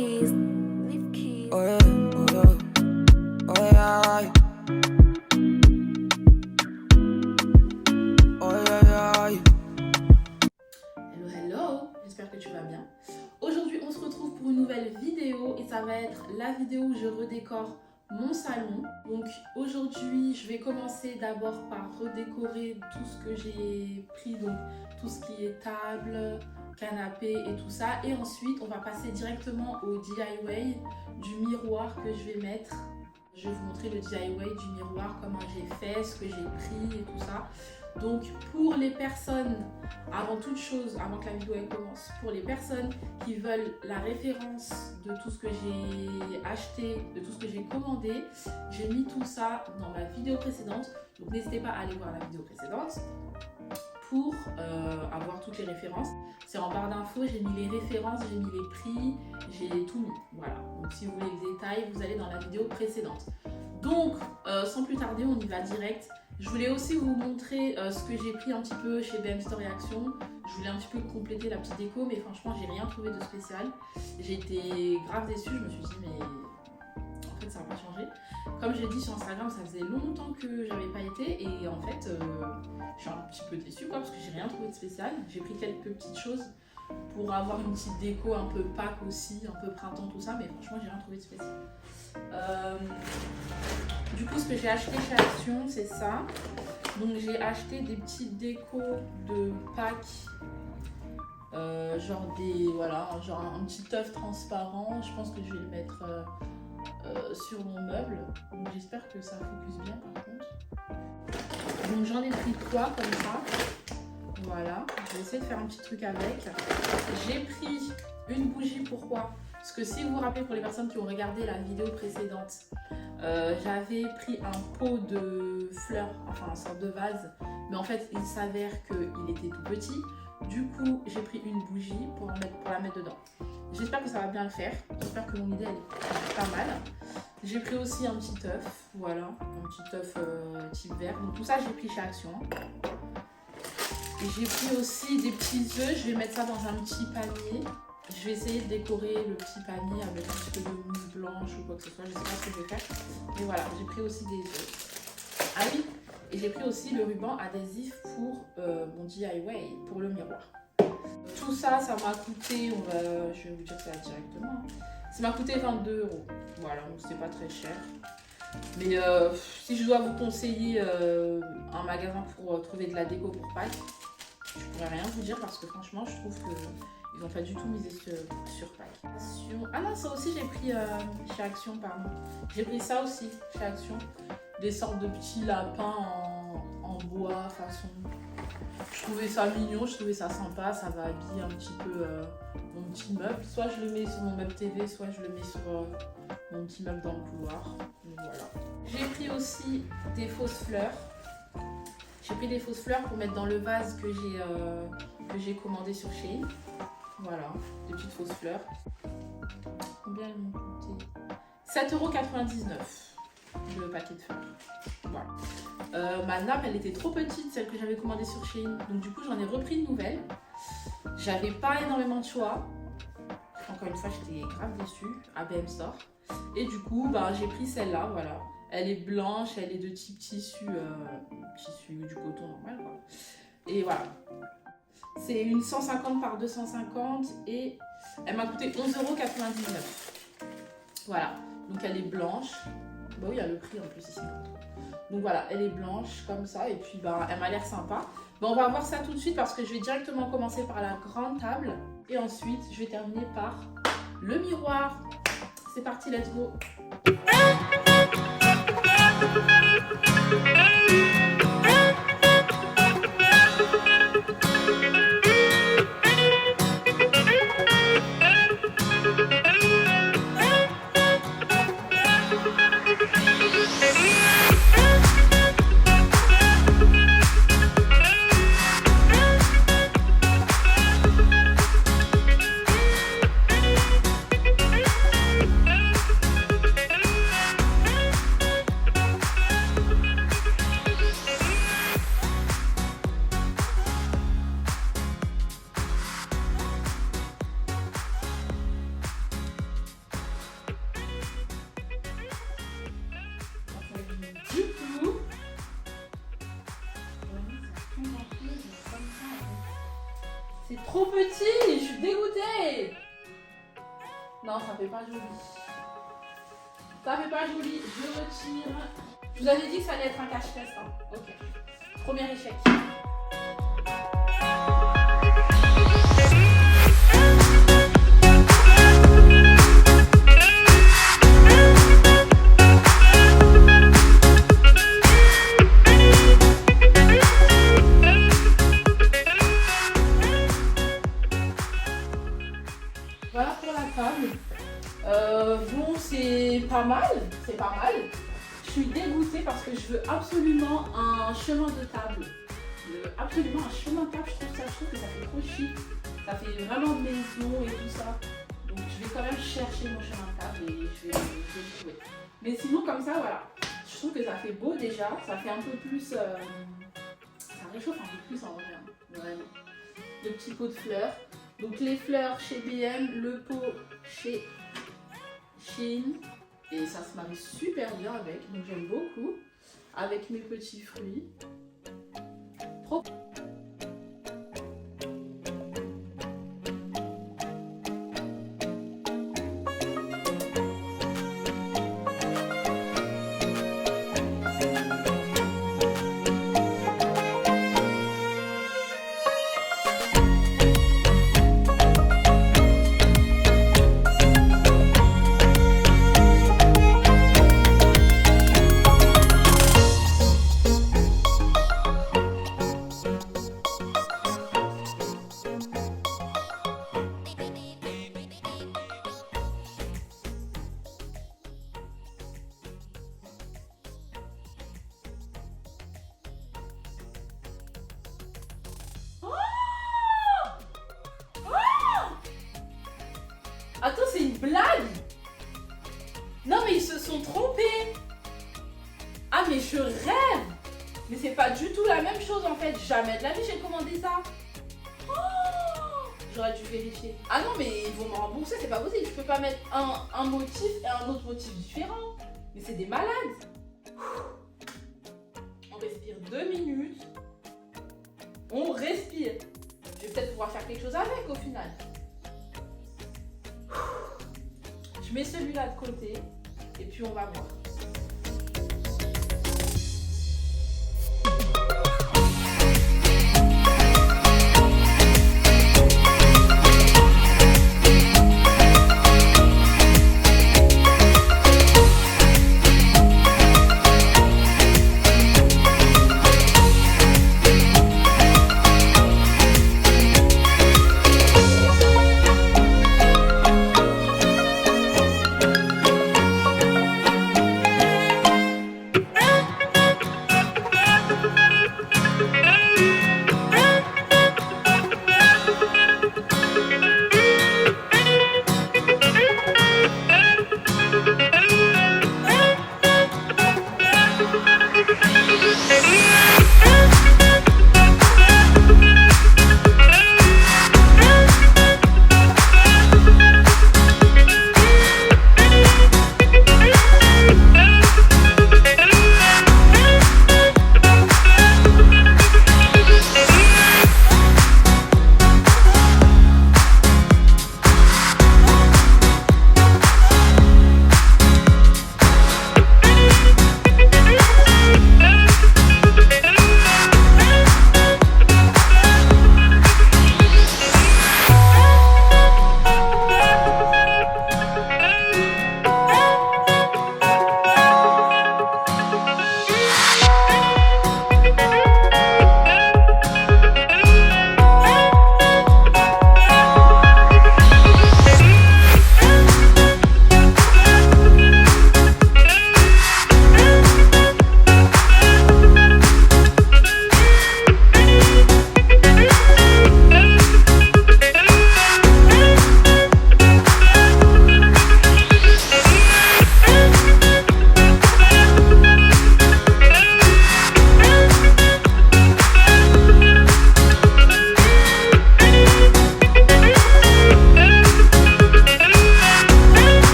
keys. Leave keys. Oh yeah, oh yeah, oh yeah. Oh yeah, yeah. Hello, hello, j'espère que tu vas bien. Aujourd'hui, on se retrouve pour une nouvelle vidéo et ça va être la vidéo où je redécore mon salon. Donc aujourd'hui, je vais commencer d'abord par redécorer tout ce que j'ai pris, donc tout ce qui est table, canapé et tout ça. Et ensuite, on va passer directement au DIY du miroir que je vais mettre. Je vais vous montrer le DIY du miroir, comment j'ai fait, ce que j'ai pris et tout ça. Donc pour les personnes, avant toute chose, avant que la vidéo elle commence, pour les personnes qui veulent la référence de tout ce que j'ai acheté, de tout ce que j'ai commandé, j'ai mis tout ça dans ma vidéo précédente. Donc n'hésitez pas à aller voir la vidéo précédente pour avoir toutes les références. C'est en barre d'infos, j'ai mis les références, j'ai mis les prix, j'ai tout mis. Voilà, donc si vous voulez le détail, vous allez dans la vidéo précédente. Donc sans plus tarder, on y va direct. Je voulais aussi vous montrer ce que j'ai pris un petit peu chez BM Store et Action. Je voulais un petit peu compléter la petite déco, mais franchement, j'ai rien trouvé de spécial. J'ai été grave déçue, je me suis dit, mais en fait, ça n'a pas changé. Comme j'ai dit sur Instagram, ça faisait longtemps que j'avais pas été, et en fait, je suis un petit peu déçue, quoi, parce que j'ai rien trouvé de spécial. J'ai pris quelques petites choses pour avoir une petite déco un peu Pâques aussi, un peu printemps, tout ça, mais franchement, j'ai rien trouvé de spécial. Du coup, ce que j'ai acheté chez Action, c'est ça. Donc j'ai acheté des petites décos de Pâques, genre des, voilà, genre un petit œuf transparent. Je pense que je vais le mettre sur mon meuble. Donc j'espère que ça focus bien par contre. Donc j'en ai pris 3 comme ça. Voilà, je vais essayer de faire un petit truc avec. J'ai pris une bougie, pourquoi ? Parce que si vous vous rappelez, pour les personnes qui ont regardé la vidéo précédente, j'avais pris un pot de fleurs, enfin une sorte de vase, mais en fait il s'avère qu'il était tout petit. Du coup j'ai pris une bougie pour la mettre dedans. J'espère que ça va bien le faire, j'espère que mon idée elle est pas mal. J'ai pris aussi un petit œuf, voilà, un petit œuf type vert. Donc tout ça j'ai pris chez Action. Et j'ai pris aussi des petits œufs, je vais mettre ça dans un petit panier. Je vais essayer de décorer le petit panier avec un petit peu de mousse blanche ou quoi que ce soit, je sais pas ce que je vais faire. Mais voilà, j'ai pris aussi des œufs. Ah oui, et j'ai pris aussi le ruban adhésif pour mon DIY, pour le miroir. Tout ça, ça m'a coûté, je vais vous dire ça directement, ça m'a coûté 22 €. Voilà, donc c'est pas très cher. Mais si je dois vous conseiller un magasin pour trouver de la déco pour Pâques, je pourrais rien vous dire parce que franchement, je trouve que ils n'ont pas du tout misé sur Pâques. Ah non, ça aussi j'ai pris chez Action, pardon. J'ai pris ça aussi chez Action. Des sortes de petits lapins en bois façon. Je trouvais ça mignon, je trouvais ça sympa. Ça va habiller un petit peu mon petit meuble. Soit je le mets sur mon meuble TV, soit je le mets sur mon petit meuble dans le couloir. Donc voilà. J'ai pris aussi des fausses fleurs. J'ai pris des fausses fleurs pour mettre dans le vase que j'ai commandé sur Shein. Voilà, des petites fausses fleurs. Combien elles m'ont coûté ? 7,99 € le paquet de fleurs. Voilà. Ma nappe, elle était trop petite, celle que j'avais commandée sur Shein. Donc du coup, j'en ai repris une nouvelle. J'avais pas énormément de choix. Encore une fois, j'étais grave déçue à BM Store. Et du coup, bah, j'ai pris celle-là, voilà. Elle est blanche, elle est de type tissu, du coton normal, quoi. Et voilà. C'est une 150 par 250 et elle m'a coûté 11,99 €. Voilà, donc elle est blanche. Bah oui, il y a le prix en plus ici. Donc voilà, elle est blanche comme ça et puis bah, elle m'a l'air sympa. Bon, on va voir ça tout de suite parce que je vais directement commencer par la grande table et ensuite je vais terminer par le miroir. C'est parti, let's go! Trop petit, je suis dégoûtée. Non, ça fait pas joli. Ça fait pas joli, je retire. Je vous avais dit que ça allait être un cache-test. Hein. Ok. Premier échec. Voilà pour la table. Bon, c'est pas mal. C'est pas mal. Je suis dégoûtée parce que je veux absolument un chemin de table. Absolument un chemin de table, je trouve que ça fait trop chic. Ça fait vraiment maison et tout ça. Donc je vais quand même chercher mon chemin de table et je vais le trouver. Mais sinon comme ça, voilà. Je trouve que ça fait beau déjà. Ça fait un peu plus... ça réchauffe un peu plus en vrai. Hein, vraiment. Le petit pot de fleurs. Donc les fleurs chez BM, le pot chez Shein. Et ça se marie super bien avec, donc j'aime beaucoup. Avec mes petits fruits. Trop. Attends, c'est une blague? Non mais ils se sont trompés. Ah mais je rêve. Mais c'est pas du tout la même chose en fait. Jamais de la vie j'ai commandé ça. Oh, j'aurais dû vérifier. Ah non mais ils vont me rembourser, c'est pas possible. Je peux pas mettre un motif et un autre motif différent. Mais c'est des malades. On respire 2 minutes. On respire. Je vais peut-être pouvoir faire quelque chose avec au final. Je mets celui-là de côté et puis on va voir.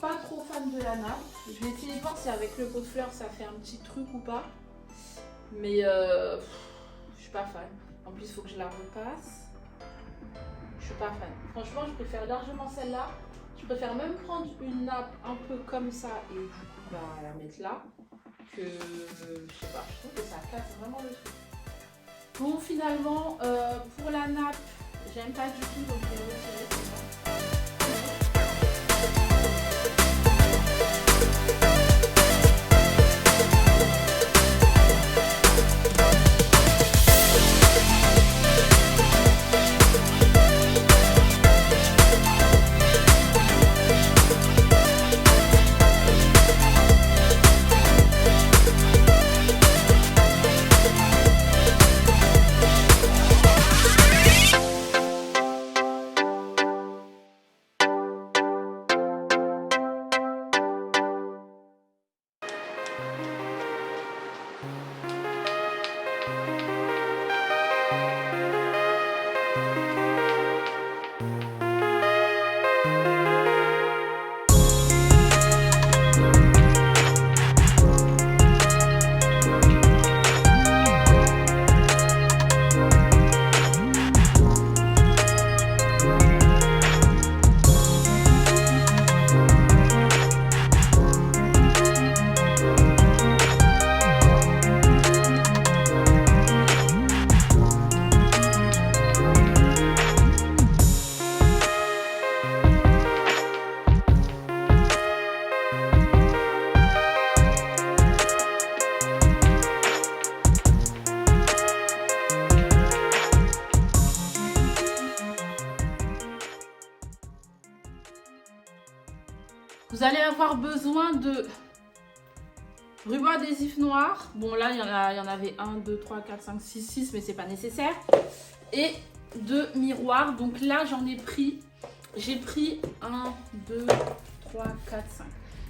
pas trop fan de la nappe. Je vais essayer de voir si avec le pot de fleurs ça fait un petit truc ou pas. Mais je suis pas fan. En plus, il faut que je la repasse. Je suis pas fan. Franchement, je préfère largement celle-là. Je préfère même prendre une nappe un peu comme ça et du coup la mettre là. Que je sais pas, je trouve que ça casse vraiment le truc. Bon, finalement, pour la nappe, j'aime pas du tout, donc je vais le retirer comme ça. Vous allez avoir besoin de ruban adhésif noir. Bon, là, il y en avait 1, 2, 3, 4, 5, 6, 6, mais c'est pas nécessaire. Et de miroirs. Donc là, j'ai pris 1, 2, 3, 4, 5.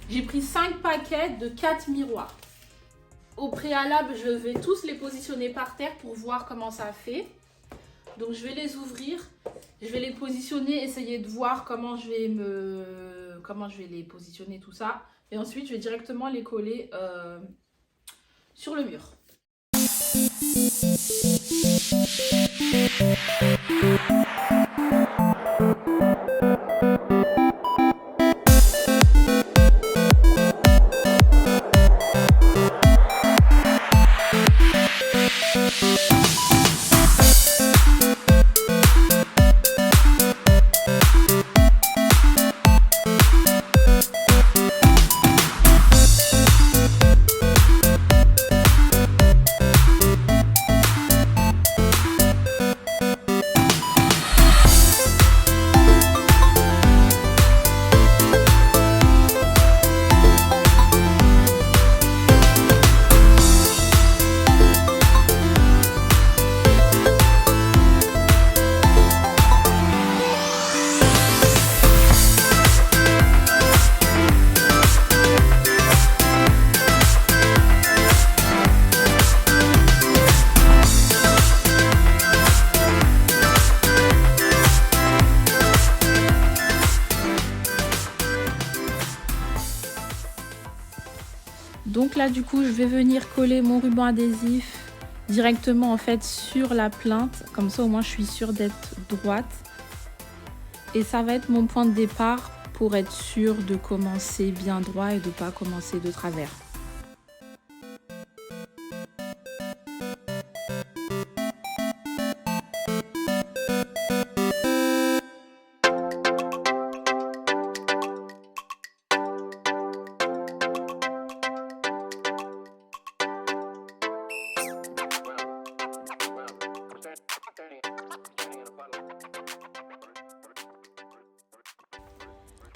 J'ai pris 5 paquets de 4 miroirs. Au préalable, je vais tous les positionner par terre pour voir comment ça fait. Donc, je vais les ouvrir. Je vais les positionner, essayer de voir comment je vais les positionner, tout ça. Et ensuite, je vais directement les coller sur le mur. Donc là, du coup, je vais venir coller mon ruban adhésif directement en fait sur la plainte. Comme ça, au moins, je suis sûre d'être droite. Et ça va être mon point de départ pour être sûre de commencer bien droit et de ne pas commencer de travers.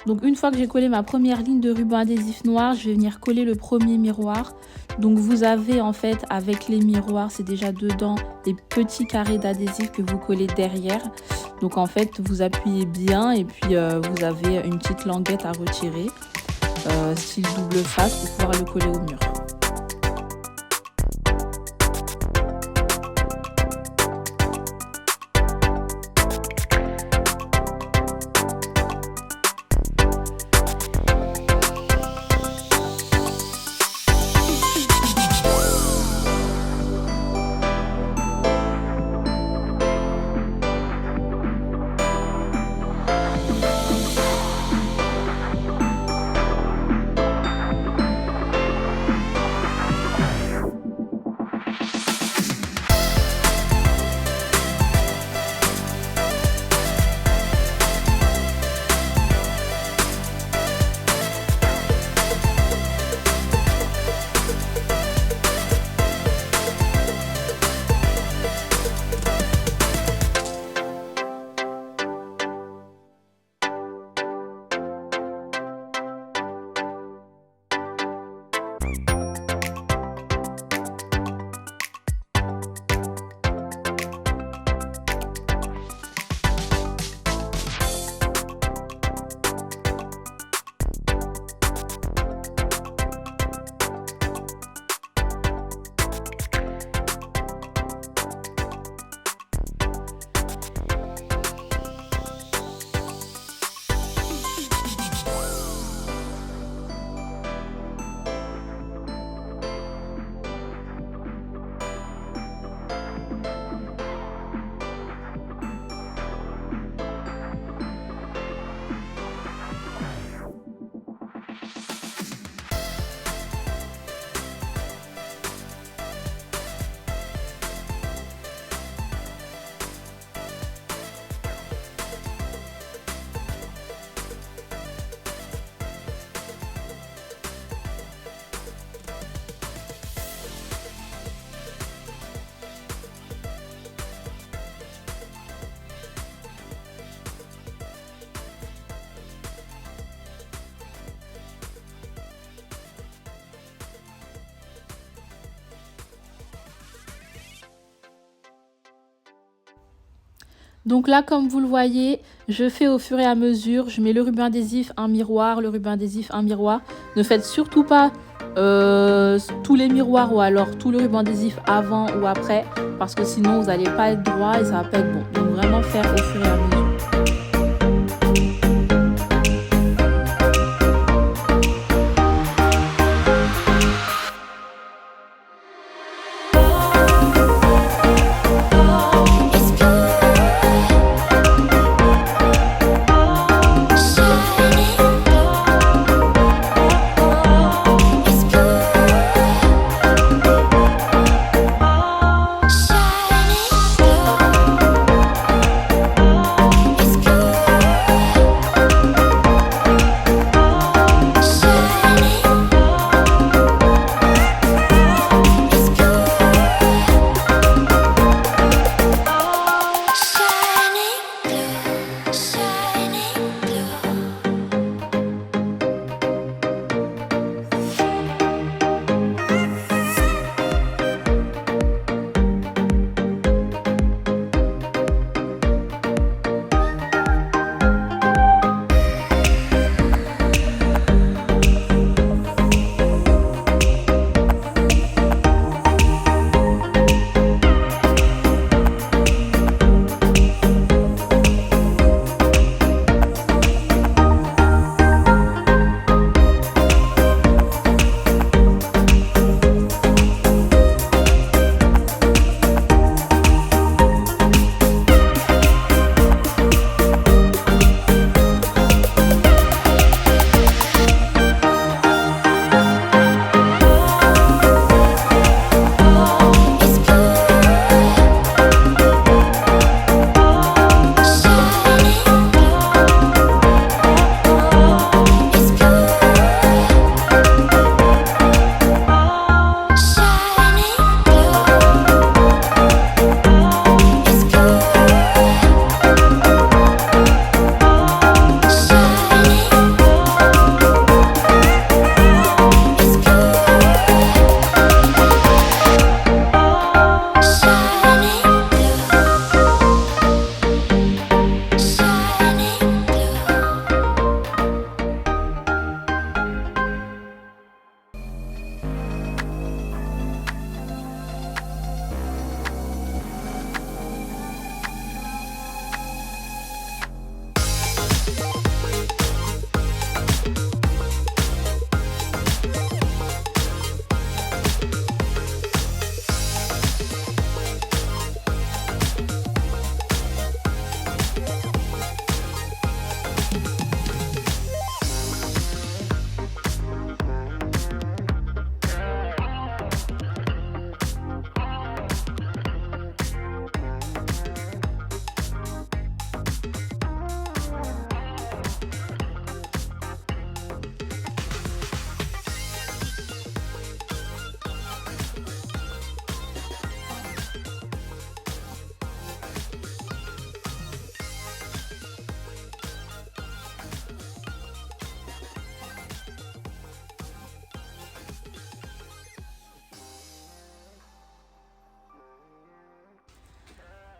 Donc une fois que j'ai collé ma première ligne de ruban adhésif noir, je vais venir coller le premier miroir. Donc vous avez en fait avec les miroirs, c'est déjà dedans les petits carrés d'adhésif que vous collez derrière. Donc en fait vous appuyez bien et puis vous avez une petite languette à retirer, style double face pour pouvoir le coller au mur. Donc là, comme vous le voyez, je fais au fur et à mesure. Je mets le ruban adhésif, un miroir, le ruban adhésif, un miroir. Ne faites surtout pas tous les miroirs ou alors tout le ruban adhésif avant ou après, parce que sinon vous n'allez pas être droit et ça va pas être bon. Donc vraiment faire au fur et à mesure.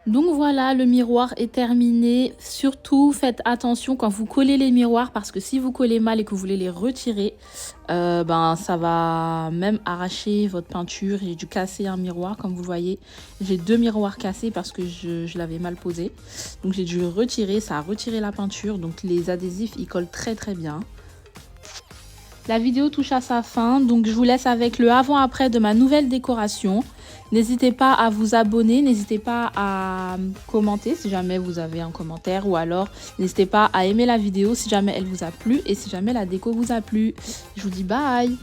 Donc voilà, le miroir est terminé. Surtout, faites attention quand vous collez les miroirs parce que si vous collez mal et que vous voulez les retirer, ça va même arracher votre peinture. J'ai dû casser un miroir, comme vous voyez. J'ai 2 miroirs cassés parce que je l'avais mal posé. Donc j'ai dû retirer, ça a retiré la peinture. Donc les adhésifs, ils collent très très bien. La vidéo touche à sa fin, donc je vous laisse avec le avant-après de ma nouvelle décoration. N'hésitez pas à vous abonner, n'hésitez pas à commenter si jamais vous avez un commentaire ou alors n'hésitez pas à aimer la vidéo si jamais elle vous a plu et si jamais la déco vous a plu. Je vous dis bye!